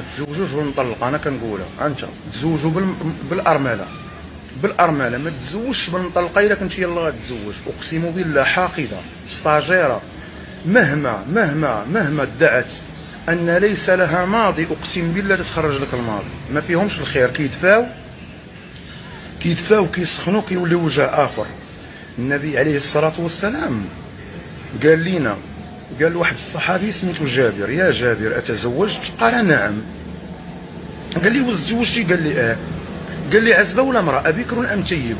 ما تزوجوش بالمطلقه، انا كنقولها انت تزوجوا بالارمله، ما تزوجش بالمطلقه الا كنتي يلاه غتزوج. اقسم بالله حاقده ستاجيره مهما ادعت ان ليس لها ماضي، اقسم بالله تتخرج لك الماضي. ما فيهمش الخير، كيدفاو كيسخنوا كيوليو وجه اخر. النبي عليه الصلاه والسلام قال لنا، قال واحد الصحابي سميتو جابر: يا جابر اتزوجت؟ قال نعم. قال لي: وتزوجتي؟ قال لي قال لي: عزبه ولا امراه؟ بكر ام تيب؟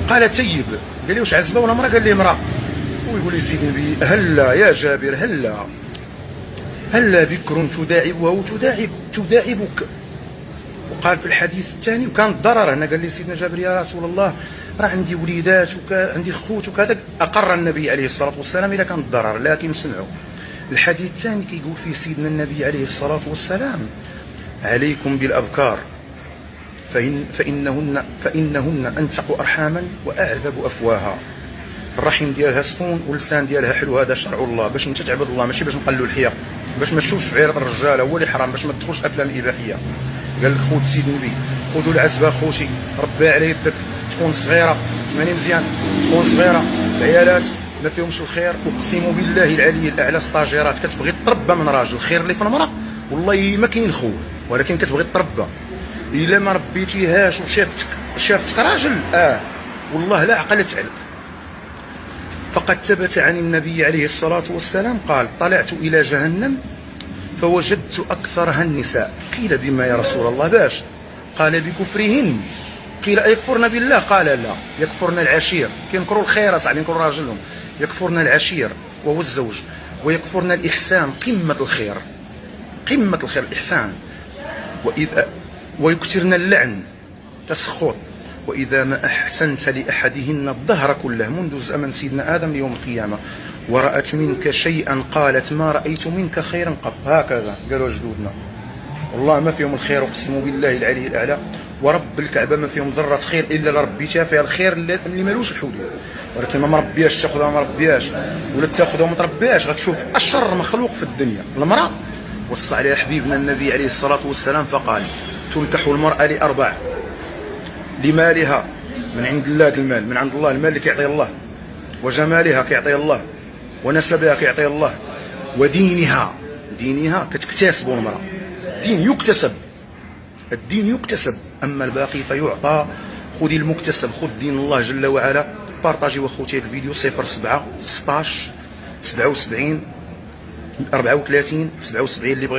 قال تيب. قال لي: واش عزبه ولا امراه؟ قال لي: امراه. ويقول لي سيدي النبي: هلا يا جابر، هلا بكر تداعبها وتداعبك. وقال في الحديث الثاني، وكان الضرر هنا، قال لي سيدنا جابر: يا رسول الله راه عندي وليدات عندي خوت وكذا. اقر النبي عليه الصلاه والسلام اذا كان الضرر، لكن سمعوا الحديث الثاني كيقول فيه سيدنا النبي عليه الصلاه والسلام: عليكم بالابكار فانهن انتق ارحاما واعذب افواها. الرحم ديالها سخون واللسان ديالها حلو. هذا شرع الله باش انت تعبد الله، ماشي باش نقلوا الحياه، باش ما تشوفش في عيره الرجاله هو اللي حرام، باش ما تدخلش افلام اباحيه. قال لك خوت سيد النبي، خذوا العزبه خوتي، ربي على يدك، تكون صغيره، سمعني مزيان، تكون صغيره، العيالات ما فيهمش الخير. اقسم بالله العلي الاعلى ستاجيرات كتبغي تربى من راجل. الخير اللي في المراه والله ما كاين خوه، ولكن كتبغي تربى. الا ما ربيتيهاش وشافتك راجل والله لا عقلت عليك. فقد ثبت عن النبي عليه الصلاة والسلام قال: طلعت إلى جهنم فوجدت أكثرها النساء. قيل: بما يا رسول الله؟ باش؟ قال: بكفرهن. قيل: أيكفرن بالله؟ قال: لا، يكفرن العشير. كينكروا الخير صاحبي، ينكروا راجلهم. يكفرن العشير وهو الزوج، ويكفرن الإحسان، قمة الخير الإحسان، ويكثرن اللعن، تسخط. وإذا ما أحسنت لأحدهن الدهر كله منذ زمن سيدنا آدم ليوم القيامة، ورأت منك شيئا قالت: ما رأيت منك خيرا قط. هكذا قالوا جدودنا، والله ما فيهم الخير، اقسم بالله العلي الأعلى ورب الكعبة ما فيهم ذرة خير إلا لربيتها فيها الخير اللي مالوش الحدود. ولكن ما مربياش تاخذها، ما مربياش ولا تاخذها وما تربياش، غتشوف أشر مخلوق في الدنيا المرأة. وصى عليها حبيبنا النبي عليه الصلاة والسلام فقال: تنكح المرأة لأربع: لمالها، من عند الله المال، من عند الله المال اللي كيعطيه الله، وجمالها كيعطيه الله، ونسبها كيعطيه الله، ودينها كتكتسب المرأة. الدين يكتسب، أما الباقي فيعطى. خذي المكتسب، خذ دين الله جل وعلا. بارطاجي واخوتي الفيديو 07 16 77 34 77 اللي بغيت